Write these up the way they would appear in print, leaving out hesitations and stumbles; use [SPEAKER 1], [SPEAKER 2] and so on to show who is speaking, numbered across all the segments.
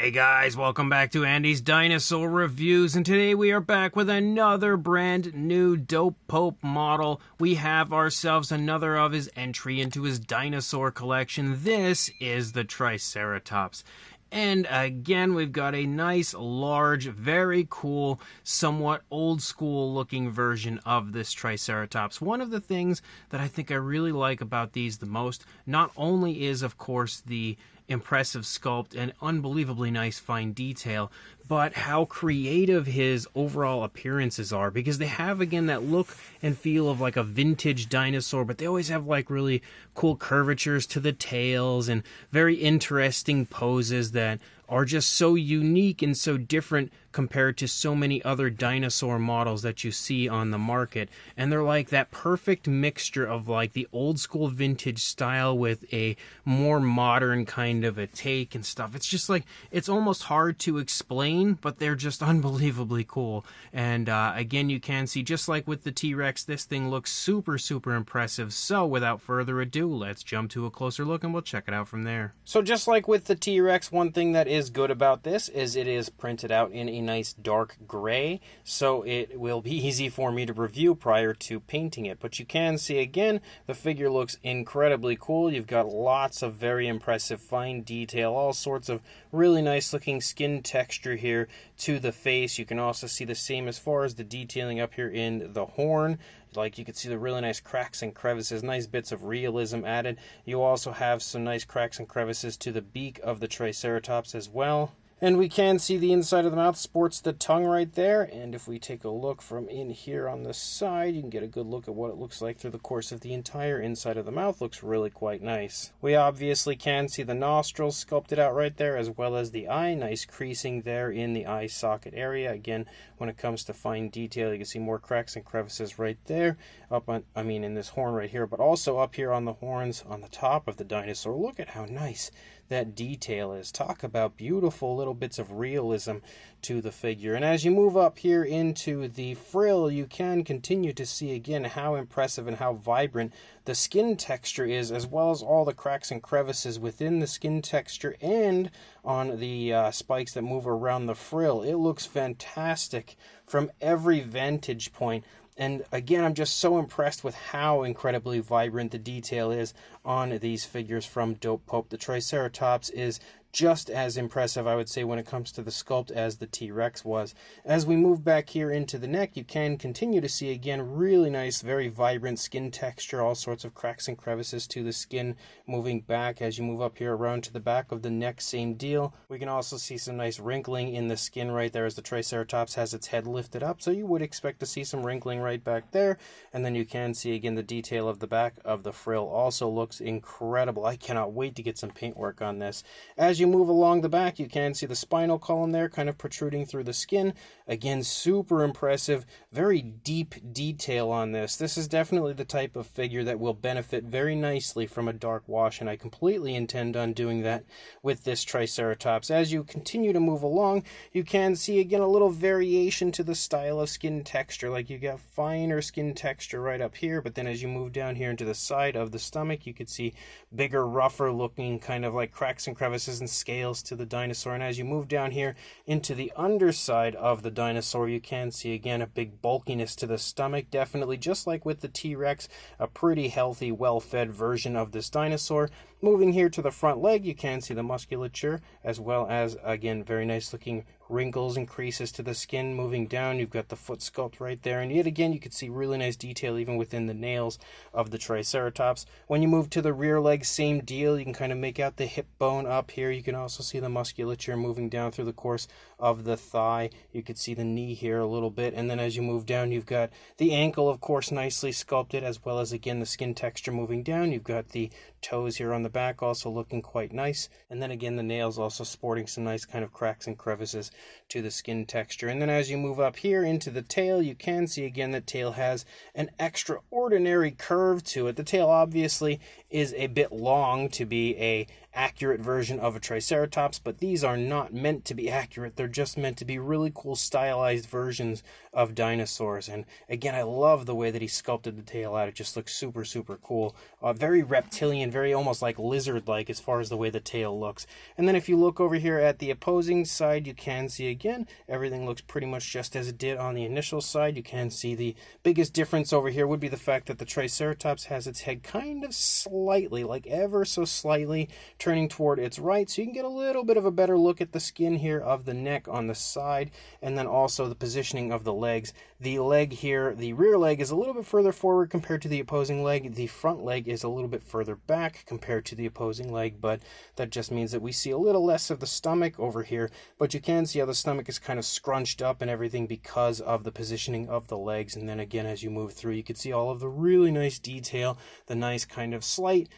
[SPEAKER 1] Hey guys, welcome back to Andy's Dinosaur Reviews, and today we are back with another brand new DopePope model. We have ourselves another of his entry into his dinosaur collection. This is the Triceratops. And again, we've got a nice, large, very cool, somewhat old-school looking version of this Triceratops. One of the things that I think I really like about these the most, not only is, of course, the impressive sculpt and unbelievably nice fine detail, but how creative his overall appearances are, because they have, again, that look and feel of like a vintage dinosaur, but they always have like really cool curvatures to the tails and very interesting poses that are just so unique and so different compared to so many other dinosaur models that you see on the market. And they're like that perfect mixture of like the old school vintage style with a more modern kind of a take and stuff. It's just like, it's almost hard to explain, but they're just unbelievably cool. And again, you can see, just like with the T-Rex, this thing looks super, super impressive. So without further ado, let's jump to a closer look and we'll check it out from there. So just like with the T-Rex, one thing that is good about this is it is printed out in a nice dark gray, so it will be easy for me to review prior to painting it. But you can see, again, the figure looks incredibly cool. You've got lots of very impressive fine detail, all sorts of really nice looking skin texture here to the face. You can also see the same as far as the detailing up here in the horn. Like, you can see the really nice cracks and crevices, nice bits of realism added. You also have some nice cracks and crevices to the beak of the Triceratops as well. And we can see the inside of the mouth sports the tongue right there. And if we take a look from in here on the side, you can get a good look at what it looks like through the course of the entire inside of the mouth. Looks really quite nice. We obviously can see the nostrils sculpted out right there, as well as the eye. Nice creasing there in the eye socket area. Again, when it comes to fine detail, you can see more cracks and crevices right there. Up on, in this horn right here, but also up here on the horns on the top of the dinosaur. Look at how nice that detail is. Talk about beautiful little bits of realism to the figure. And as you move up here into the frill, you can continue to see again how impressive and how vibrant the skin texture is, as well as all the cracks and crevices within the skin texture and on the spikes that move around the frill. It looks fantastic from every vantage point. And again, I'm just so impressed with how incredibly vibrant the detail is on these figures from DopePope. The Triceratops is just as impressive, I would say, when it comes to the sculpt as the T-Rex was. As we move back here into the neck, you can continue to see, again, really nice, very vibrant skin texture, all sorts of cracks and crevices to the skin moving back. As you move up here around to the back of the neck, same deal. We can also see some nice wrinkling in the skin right there as the Triceratops has its head lifted up, so you would expect to see some wrinkling right back there. And then you can see, again, the detail of the back of the frill also looks incredible. I cannot wait to get some paint work on this. As you move along the back, you can see the spinal column there kind of protruding through the skin. Again, super impressive, very deep detail on this. This is definitely the type of figure that will benefit very nicely from a dark wash, and I completely intend on doing that with this Triceratops. As you continue to move along, you can see again a little variation to the style of skin texture. Like, you got finer skin texture right up here, but then as you move down here into the side of the stomach, you could see bigger, rougher looking kind of like cracks and crevices and scales to the dinosaur. And as you move down here into the underside of the dinosaur, you can see again a big bulkiness to the stomach. Definitely, just like with the T-Rex, a pretty healthy, well-fed version of this dinosaur. Moving here to the front leg, you can see the musculature, as well as, again, very nice looking wrinkles and creases to the skin. Moving down, you've got the foot sculpt right there, and yet again you can see really nice detail even within the nails of the Triceratops. When you move to the rear leg, same deal. You can kind of make out the hip bone up here. You can also see the musculature moving down through the course of the thigh. You could see the knee here a little bit, and then as you move down, you've got the ankle, of course, nicely sculpted, as well as, again, the skin texture moving down. You've got the toes here on the back also looking quite nice, and then again the nails also sporting some nice kind of cracks and crevices to the skin texture. And then as you move up here into the tail, you can see again that tail has an extraordinary curve to it. The tail obviously is a bit long to be a accurate version of a Triceratops, but these are not meant to be accurate. They're just meant to be really cool stylized versions of dinosaurs. And again, I love the way that he sculpted the tail out. It just looks super, super cool. Very reptilian, very almost like lizard-like as far as the way the tail looks. And then if you look over here at the opposing side, you can see again, everything looks pretty much just as it did on the initial side. You can see the biggest difference over here would be the fact that the Triceratops has its head kind of slightly, like ever so slightly, turning toward its right, so you can get a little bit of a better look at the skin here of the neck on the side, and then also the positioning of the legs. The leg here, the rear leg is a little bit further forward compared to the opposing leg. The front leg is a little bit further back compared to the opposing leg, but that just means that we see a little less of the stomach over here, but you can see how the stomach is kind of scrunched up and everything because of the positioning of the legs. And then again, as you move through, you can see all of the really nice detail, the nice kind of slight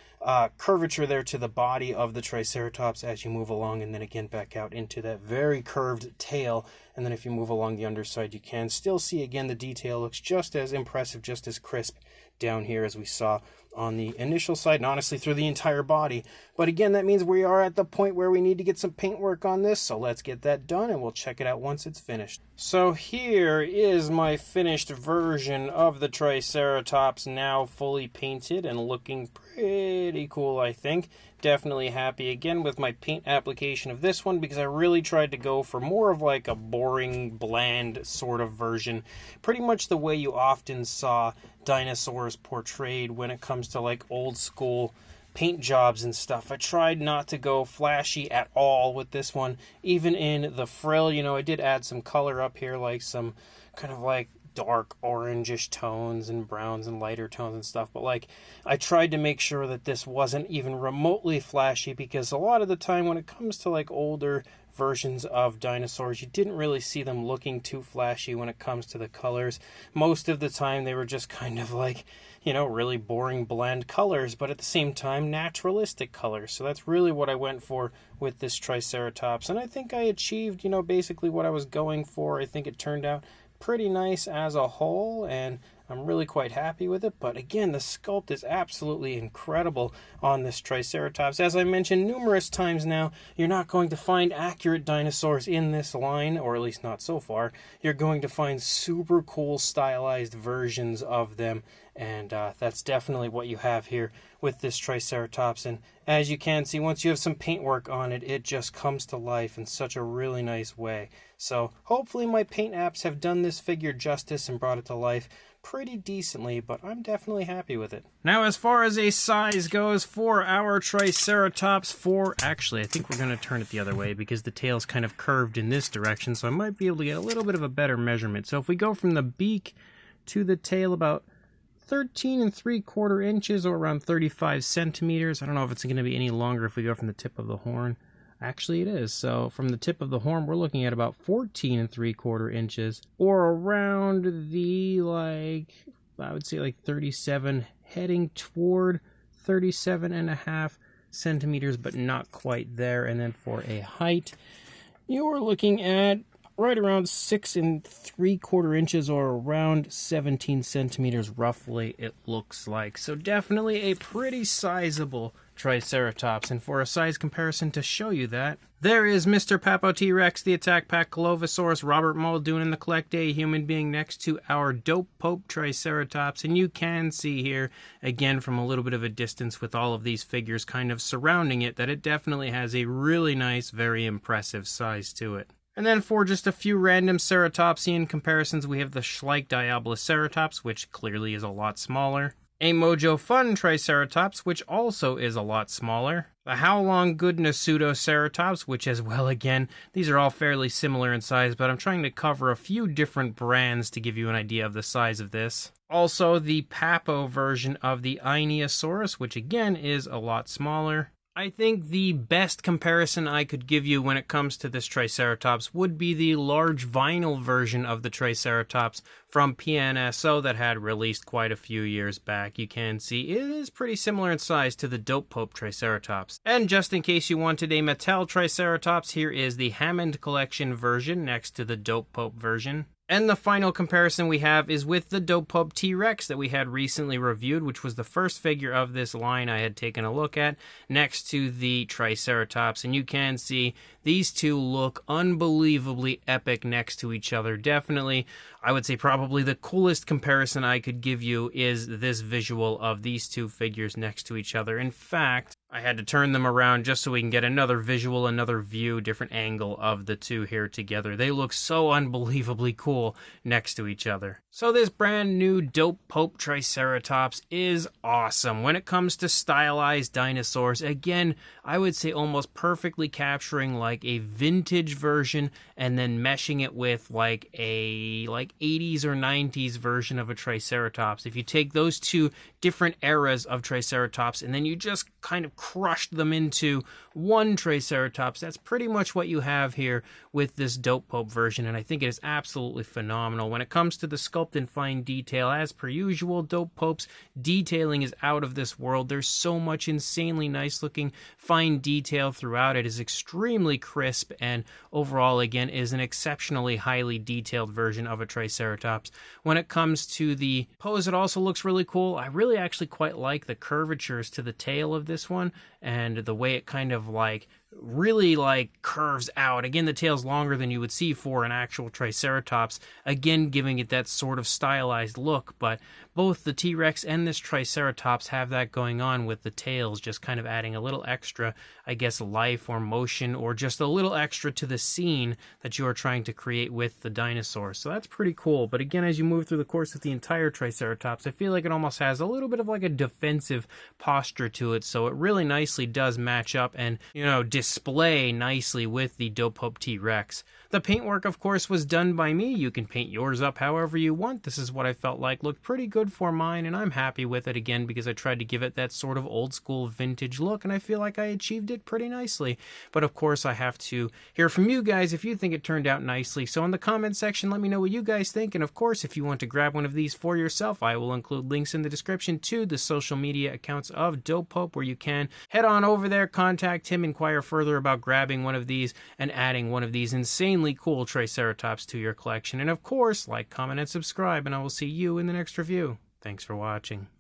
[SPEAKER 1] curvature there to the body of the Triceratops as you move along, and then again back out into that very curved tail. And then if you move along the underside, you can still see again the detail looks just as impressive, just as crisp down here as we saw on the initial side, and honestly through the entire body. But again, that means we are at the point where we need to get some paint work on this, so let's get that done and we'll check it out once it's finished. So here is my finished version of the Triceratops, now fully painted and looking pretty cool, I think. Definitely happy again with my paint application of this one, because I really tried to go for more of like a boring, bland sort of version. Pretty much the way you often saw dinosaurs portrayed when it comes to like old school paint jobs and stuff. I tried not to go flashy at all with this one. Even in the frill, you know, I did add some color up here, like some kind of like dark orangish tones and browns and lighter tones and stuff, but like I tried to make sure that this wasn't even remotely flashy, because a lot of the time when it comes to like older versions of dinosaurs, you didn't really see them looking too flashy when it comes to the colors. Most of the time they were just kind of like, you know, really boring bland colors, but at the same time naturalistic colors. So that's really what I went for with this Triceratops, and I think I achieved, you know, basically what I was going for. I think it turned out pretty nice as a whole, and I'm really quite happy with it. But again, the sculpt is absolutely incredible on this Triceratops. As I mentioned numerous times now, you're not going to find accurate dinosaurs in this line, or at least not so far. You're going to find super cool stylized versions of them, and that's definitely what you have here with this Triceratops. And as you can see, once you have some paintwork on it, it just comes to life in such a really nice way. So hopefully my paint apps have done this figure justice and brought it to life pretty decently, but I'm definitely happy with it. Now, as far as a size goes for our Triceratops, actually, I think we're going to turn it the other way because the tail's kind of curved in this direction, so I might be able to get a little bit of a better measurement. So if we go from the beak to the tail, about 13 3/4 inches, or around 35 centimeters. I don't know if it's going to be any longer if we go from the tip of the horn. Actually, it is. So from the tip of the horn, we're looking at about 14 3/4 inches, or around the, like, I would say like 37, heading toward 37.5 centimeters, but not quite there. And then for a height, you're looking at right around 6 3/4 inches, or around 17 centimeters roughly, it looks like. So definitely a pretty sizable Triceratops. And for a size comparison to show you that, there is Mr. Papo T-Rex, the Attack Pack Colovosaurus, Robert Muldoon, and the Collect A human being next to our DopePope Triceratops. And you can see here, again from a little bit of a distance with all of these figures kind of surrounding it, that it definitely has a really nice, very impressive size to it. And then for just a few random Ceratopsian comparisons, we have the Schleich Diabloceratops, which clearly is a lot smaller. A Mojo Fun Triceratops, which also is a lot smaller. The Howlong Goodness Pseudoceratops, which as well, again, these are all fairly similar in size, but I'm trying to cover a few different brands to give you an idea of the size of this. Also, the Papo version of the Ineosaurus, which again is a lot smaller. I think the best comparison I could give you when it comes to this Triceratops would be the large vinyl version of the Triceratops from PNSO that had released quite a few years back. You can see it is pretty similar in size to the DopePope Triceratops. And just in case you wanted a Mattel Triceratops, here is the Hammond Collection version next to the DopePope version. And the final comparison we have is with the DopePope T-Rex that we had recently reviewed, which was the first figure of this line I had taken a look at, next to the Triceratops. And you can see these two look unbelievably epic next to each other. Definitely, I would say probably the coolest comparison I could give you is this visual of these two figures next to each other. In fact, I had to turn them around just so we can get another visual, another view, different angle of the two here together. They look so unbelievably cool next to each other. So this brand new DopePope Triceratops is awesome. When it comes to stylized dinosaurs, again, I would say almost perfectly capturing like a vintage version and then meshing it with like a 80s or 90s version of a Triceratops. If you take those two different eras of Triceratops and then you just kind of crushed them into one Triceratops, that's pretty much what you have here with this DopePope version, and I think it is absolutely phenomenal. When it comes to the sculpt and fine detail, as per usual, DopePope's detailing is out of this world. There's so much insanely nice looking fine detail throughout. It is extremely crisp, and overall, again, is an exceptionally highly detailed version of a Triceratops. When it comes to the pose, it also looks really cool. I really actually quite like the curvatures to the tail of this one, and the way it kind of really curves out. Again, the tail's longer than you would see for an actual Triceratops, again giving it that sort of stylized look, but both the T-Rex and this Triceratops have that going on, with the tails just kind of adding a little extra, I guess, life or motion, or just a little extra to the scene that you are trying to create with the dinosaur. So that's pretty cool. But again, as you move through the course of the entire Triceratops, I feel like it almost has a little bit of like a defensive posture to it, so it really nicely does match up and, display nicely with the DopePope T-Rex. The paintwork, of course, was done by me. You can paint yours up however you want. This is what I felt like looked pretty good for mine, and I'm happy with it, again, because I tried to give it that sort of old school vintage look, and I feel like I achieved it pretty nicely. But of course, I have to hear from you guys if you think it turned out nicely. So in the comment section, let me know what you guys think, and of course, if you want to grab one of these for yourself, I will include links in the description to the social media accounts of DopePope, where you can head on over there, contact him, inquire further about grabbing one of these and adding one of these insanely cool Triceratops to your collection. And of course, like, comment, and subscribe, and I will see you in the next review. Thanks for watching.